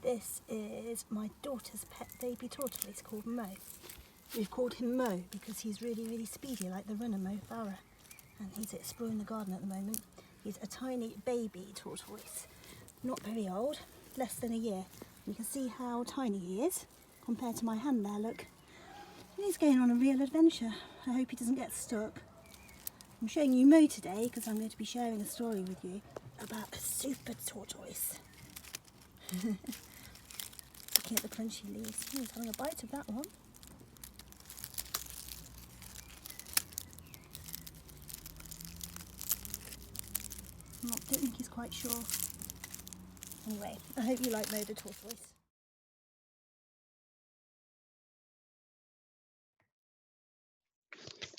This is my daughter's pet baby tortoise called Mo. We've called him Mo because he's really speedy, like the runner Mo Farah, and he's exploring the garden at the moment. He's a tiny baby tortoise, not very old, less than a year. You can see how tiny he is compared to my hand there, look. And he's going on a real adventure. I hope he doesn't get stuck. I'm showing you Mo today because I'm going to be sharing a story with you about a super tortoise. Looking at the crunchy leaves. He's having a bite of that one. Don't think he's quite sure. Anyway, I hope you like Mo the tortoise.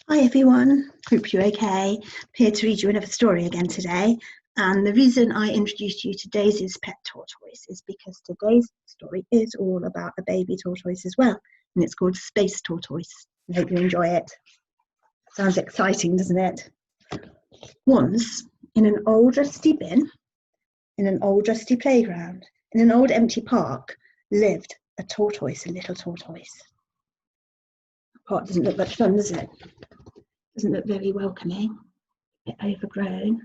Hi everyone, hope you're okay. I'm here to read you another story again today. And the reason I introduced you to Daisy's pet tortoise is because today's story is all about a baby tortoise as well. And it's called Space Tortoise. I hope you enjoy it. Sounds exciting, doesn't it? Once, in an old rusty bin, in an old rusty playground, in an old empty park, lived a little tortoise. The park doesn't look much fun, does it? Doesn't look very welcoming, a bit overgrown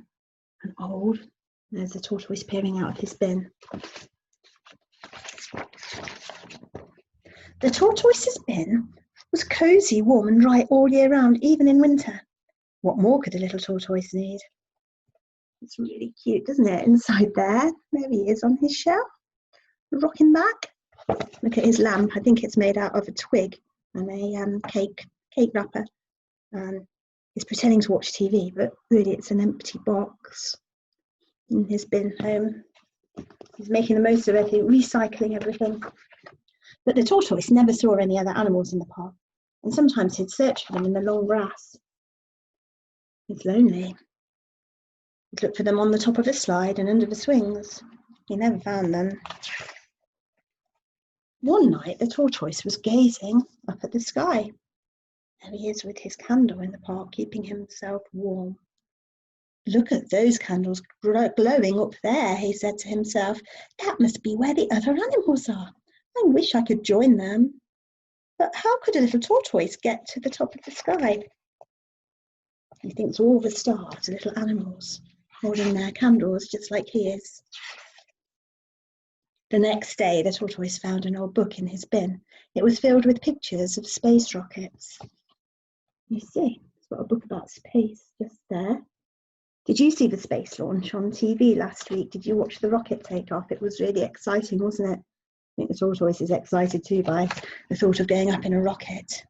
and old. There's a tortoise peering out of his bin. The tortoise's bin was cosy, warm and dry all year round, even in winter. What more could a little tortoise need? It's really cute, doesn't it? Inside there he is on his shell, rocking back. Look at his lamp. I think it's made out of a twig and a cake wrapper. He's pretending to watch TV, but really it's an empty box in his bin home. He's making the most of everything, recycling everything. But the tortoise never saw any other animals in the park, and sometimes he'd search for them in the long grass. He's lonely. He'd look for them on the top of a slide and under the swings. He never found them. One night, the tortoise was gazing up at the sky. There he is with his candle in the park, keeping himself warm. Look at those candles glowing up there, he said to himself. That must be where the other animals are. I wish I could join them. But how could a little tortoise get to the top of the sky? He thinks all the stars are little animals, holding their candles just like he is. The next day, the tortoise found an old book in his bin. It was filled with pictures of space rockets. You see, it's got a book about space just there. Did you see the space launch on TV last week? Did you watch the rocket take off? It was really exciting, wasn't it? I think the tortoise is excited too by the thought of going up in a rocket.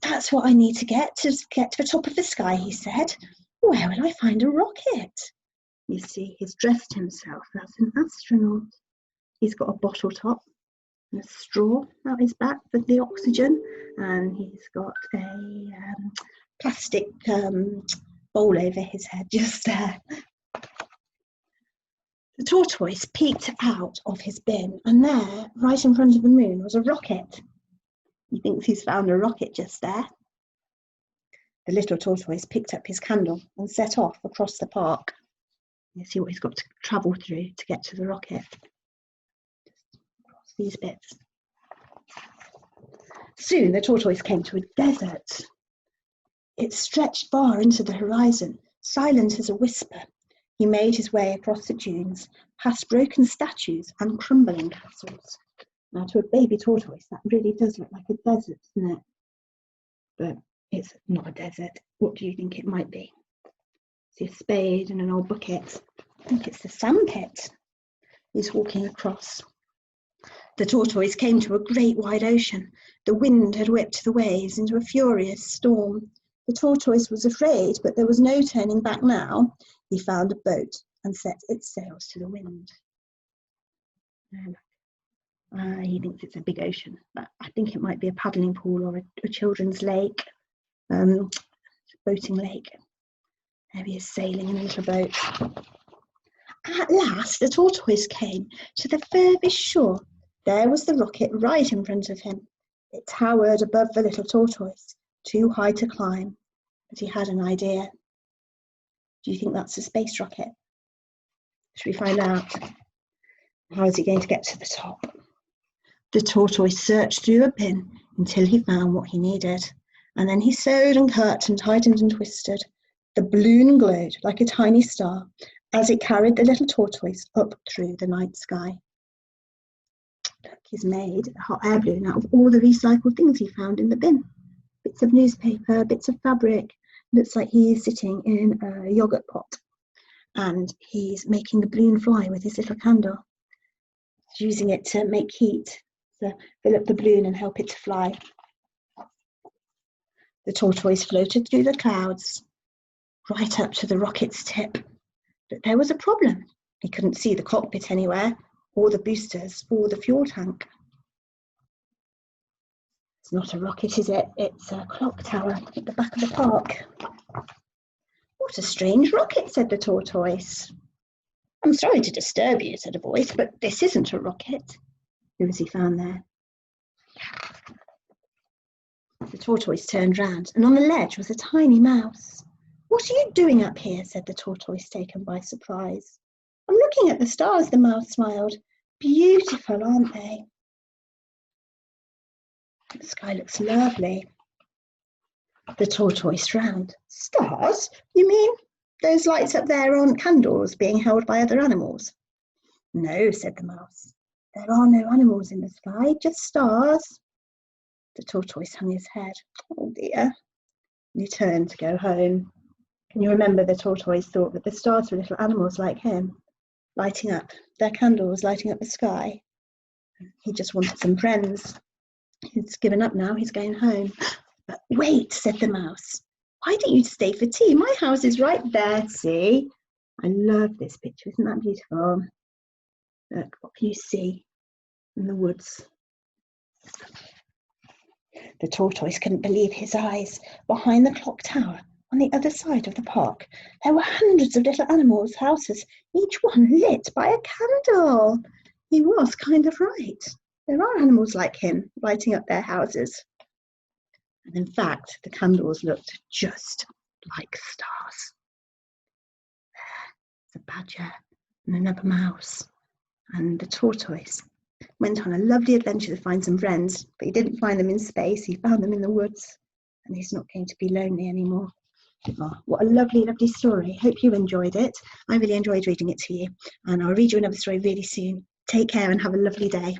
That's what I need to get to the top of the sky, he said. Where will I find a rocket? You see, he's dressed himself as an astronaut. He's got a bottle top and a straw out his back for the oxygen, and he's got a plastic bowl over his head just there. The tortoise peeked out of his bin, and there, right in front of the moon, was a rocket. He thinks he's found a rocket just there. The little tortoise picked up his candle and set off across the park. You see what he's got to travel through to get to the rocket. These bits. Soon the tortoise came to a desert. It stretched far into the horizon, silent as a whisper. He made his way across the dunes, past broken statues and crumbling castles. Now, to a baby tortoise, that really does look like a desert, doesn't it? But it's not a desert. What do you think it might be? See a spade and an old bucket. I think it's the sandpit he's walking across. The tortoise came to a great wide ocean. The wind had whipped the waves into a furious storm. The tortoise was afraid, but there was no turning back now. He found a boat and set its sails to the wind. He thinks it's a big ocean, but I think it might be a paddling pool or a children's lake, boating lake. There he is sailing in a little boat. At last, the tortoise came to the furthest shore. There was the rocket right in front of him. It towered above the little tortoise, too high to climb, but he had an idea. Do you think that's a space rocket? Should we find out? How is he going to get to the top? The tortoise searched through a bin until he found what he needed, and then he sewed and cut and tightened and twisted. The balloon glowed like a tiny star as it carried the little tortoise up through the night sky. Look, he's made a hot air balloon out of all the recycled things he found in the bin. Bits of newspaper, bits of fabric. Looks like he's sitting in a yogurt pot, and he's making the balloon fly with his little candle. He's using it to make heat, to fill up the balloon and help it to fly. The tortoise floated through the clouds, right up to the rocket's tip. But there was a problem. He couldn't see the cockpit anywhere, or the boosters, or the fuel tank. It's not a rocket, is it? It's a clock tower at the back of the park. What a strange rocket, said the tortoise. I'm sorry to disturb you, said a voice, but this isn't a rocket. Who has he found there? The tortoise turned round, and on the ledge was a tiny mouse. What are you doing up here? Said the tortoise, taken by surprise. I'm looking at the stars, the mouse smiled. Beautiful, aren't they? The sky looks lovely. The tortoise frowned. Stars? You mean those lights up there aren't candles being held by other animals? No, said the mouse. There are no animals in the sky, just stars. The tortoise hung his head. Oh dear. And he turned to go home. Can you remember the tortoise thought that the stars were little animals like him, lighting up their candles, lighting up the sky? He just wanted some friends. He's given up now, he's going home. But wait, said the mouse. Why don't you stay for tea? My house is right there, see? I love this picture, isn't that beautiful? Look, what can you see in the woods? The tortoise couldn't believe his eyes. Behind the clock tower, on the other side of the park, there were hundreds of little animals' houses, each one lit by a candle. He was kind of right. There are animals like him lighting up their houses. And in fact, the candles looked just like stars. There's a badger and another mouse. And the tortoise went on a lovely adventure to find some friends, but he didn't find them in space, he found them in the woods, and he's not going to be lonely anymore. Oh, what a lovely, lovely story. Hope you enjoyed it. I really enjoyed reading it to you, and I'll read you another story really soon. Take care and have a lovely day.